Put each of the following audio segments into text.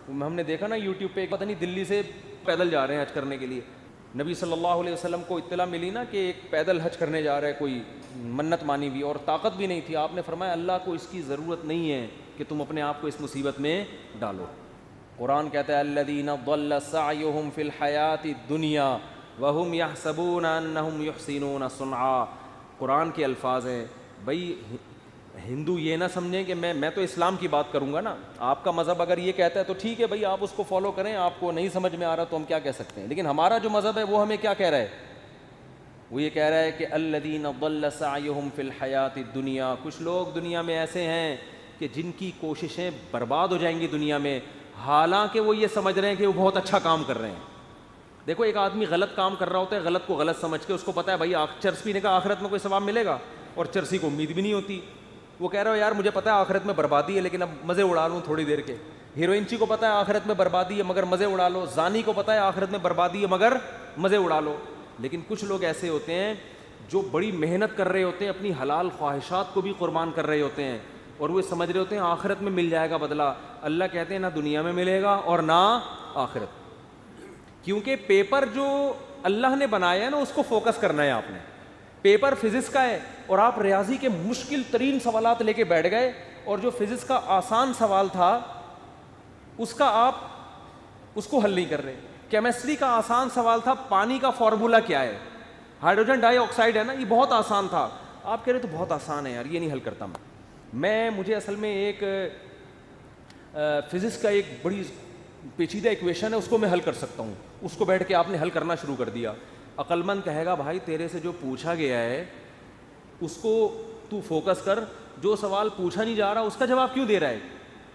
ہم نے دیکھا نا یوٹیوب پہ، پتہ نہیں دلی سے پیدل جا رہے ہیں حج کرنے کے لیے، نبی صلی اللہ علیہ وسلم کو اطلاع ملی نا کہ ایک پیدل حج کرنے جا رہا ہے کوئی، منت مانی ہوئی اور طاقت بھی نہیں تھی، آپ نے فرمایا اللہ کو اس کی ضرورت نہیں ہے کہ تم اپنے آپ کو اس مصیبت میں ڈالو۔ قرآن کہتا ہے الذین ضل سعیہم فی الحیاۃ الدنیا وہم یحسبون انہم یحسنون صنعا۔ قرآن کے الفاظ ہیں بھائی، ہندو یہ نہ سمجھیں کہ میں تو اسلام کی بات کروں گا نا، آپ کا مذہب اگر یہ کہتا ہے تو ٹھیک ہے بھائی، آپ اس کو فالو کریں، آپ کو نہیں سمجھ میں آ رہا تو ہم کیا کہہ سکتے ہیں، لیکن ہمارا جو مذہب ہے وہ ہمیں کیا کہہ رہا ہے، وہ یہ کہہ رہا ہے کہ الذین ضل سعیہم فی الحیاۃ الدنیا، کچھ لوگ دنیا میں ایسے ہیں کہ جن کی کوششیں برباد ہو جائیں گی دنیا میں، حالانکہ وہ یہ سمجھ رہے ہیں کہ وہ بہت اچھا کام کر رہے ہیں۔ دیکھو ایک آدمی غلط کام کر رہا ہوتا ہے، غلط کو غلط سمجھ کے، اس کو پتہ ہے بھائی چرس پینے کا آخرت میں کوئی ثواب ملے گا، اور چرسی کو امید بھی نہیں ہوتی، وہ کہہ رہا ہو یار مجھے پتہ ہے آخرت میں بربادی ہے لیکن اب مزے اڑا لوں تھوڑی دیر کے، ہیروئنچی کو پتہ ہے آخرت میں بربادی ہے مگر مزے اڑا لو، زانی کو پتہ ہے آخرت میں بربادی ہے مگر مزے اڑا لو۔ لیکن کچھ لوگ ایسے ہوتے ہیں جو بڑی محنت کر رہے ہوتے ہیں، اپنی حلال خواہشات کو بھی قربان کر رہے ہوتے ہیں، اور وہ سمجھ رہے ہوتے ہیں آخرت میں مل جائے گا بدلہ۔ اللہ کہتے ہیں نہ دنیا میں ملے گا اور نہ آخرت، کیونکہ پیپر جو اللہ نے بنایا ہے نا اس کو فوکس کرنا ہے آپ نے۔ پیپر فزکس کا ہے اور آپ ریاضی کے مشکل ترین سوالات لے کے بیٹھ گئے، اور جو فزکس کا آسان سوال تھا اس کا آپ اس کو حل نہیں کر رہے۔ کیمسٹری کا آسان سوال تھا پانی کا فارمولا کیا ہے، ہائیڈروجن ڈائی آکسائڈ ہے نا، یہ بہت آسان تھا، آپ کہہ رہے تو بہت آسان ہے یار یہ نہیں حل کرتا مجھے اصل میں ایک فزکس کا ایک بڑی پیچیدہ ایکویشن ہے اس کو میں حل کر سکتا ہوں، اس کو بیٹھ کے آپ نے حل کرنا شروع کر دیا۔ عقل مند کہے گا بھائی تیرے سے جو پوچھا گیا ہے اس کو تو فوکس کر، جو سوال پوچھا نہیں جا رہا اس کا جواب کیوں دے رہا ہے۔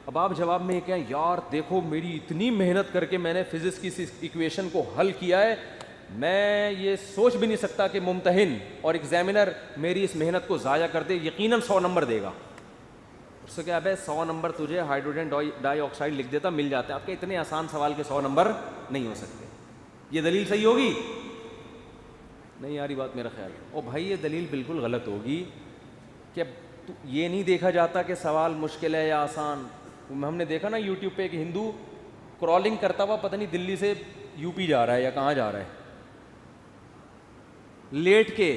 اب آپ جواب میں یہ کہیں یار دیکھو میری اتنی محنت کر کے میں نے فزکس کی اس ایکویشن کو حل کیا ہے، میں یہ سوچ بھی نہیں سکتا کہ ممتحن اور ایگزامینر میری اس محنت کو ضائع کر دے، یقیناً 100 نمبر دے گا۔ اس سے کیا ہے 100 نمبر تجھے ہائیڈروجن ڈائی آکسائڈ لکھ دیتا مل جاتا ہے، آپ کے اتنے آسان سوال کے 100 نمبر نہیں ہو سکتے۔ یہ دلیل صحیح ہوگی؟ نہیں یاری بات میرا خیال ہے، او بھائی یہ دلیل بالکل غلط ہوگی کہ یہ نہیں دیکھا جاتا کہ سوال مشکل ہے یا آسان۔ ہم نے دیکھا نا یوٹیوب پہ ایک ہندو کرالنگ کرتا ہوا پتہ نہیں دلی سے یو پی جا رہا ہے یا کہاں جا رہا ہے، لیٹ کے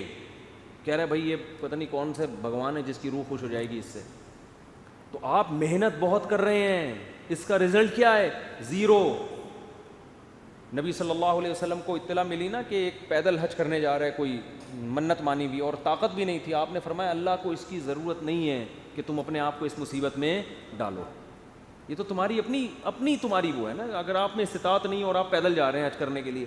کہہ رہا ہے بھائی یہ پتہ نہیں کون سے بھگوان ہے جس کی روح خوش ہو جائے گی اس سے۔ تو آپ محنت بہت کر رہے ہیں، اس کا رزلٹ کیا ہے؟ زیرو۔ نبی صلی اللہ علیہ وسلم کو اطلاع ملی نا کہ ایک پیدل حج کرنے جا رہا ہے کوئی، منت مانی ہوئی اور طاقت بھی نہیں تھی، آپ نے فرمایا اللہ کو اس کی ضرورت نہیں ہے کہ تم اپنے آپ کو اس مصیبت میں ڈالو، یہ تو تمہاری اپنی تمہاری وہ ہے نا، اگر آپ میں استطاعت نہیں اور آپ پیدل جا رہے ہیں حج کرنے کے لیے،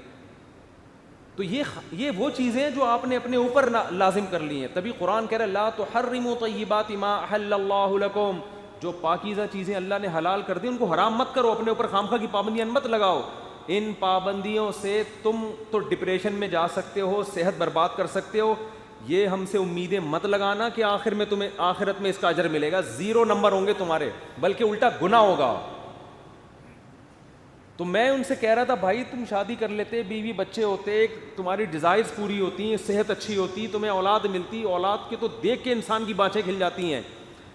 تو یہ وہ چیزیں جو آپ نے اپنے اوپر لازم کر لی ہیں۔ تبھی قرآن کہہ رہا ہے لا تحرموا طیبات ما احل اللہ لکم، جو پاکیزہ چیزیں اللہ نے حلال کر دی ان کو حرام مت کرو، اپنے اوپر خامخواہ کی پابندیاں مت لگاؤ۔ ان پابندیوں سے تم تو ڈپریشن میں جا سکتے ہو، صحت برباد کر سکتے ہو، یہ ہم سے امیدیں مت لگانا کہ آخر میں تمہیں آخرت میں اس کا اجر ملے گا، 0 نمبر ہوں گے تمہارے، بلکہ الٹا گناہ ہوگا۔ تو میں ان سے کہہ رہا تھا بھائی تم شادی کر لیتے، بیوی بچے ہوتے، تمہاری ڈیزائرز پوری ہوتی ہیں، صحت اچھی ہوتی، تمہیں اولاد ملتی، اولاد کے تو دیکھ کے انسان کی بانچیں کھل جاتی ہیں،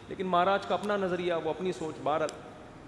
لیکن مہاراج کا اپنا نظریہ، وہ اپنی سوچ، بہرحال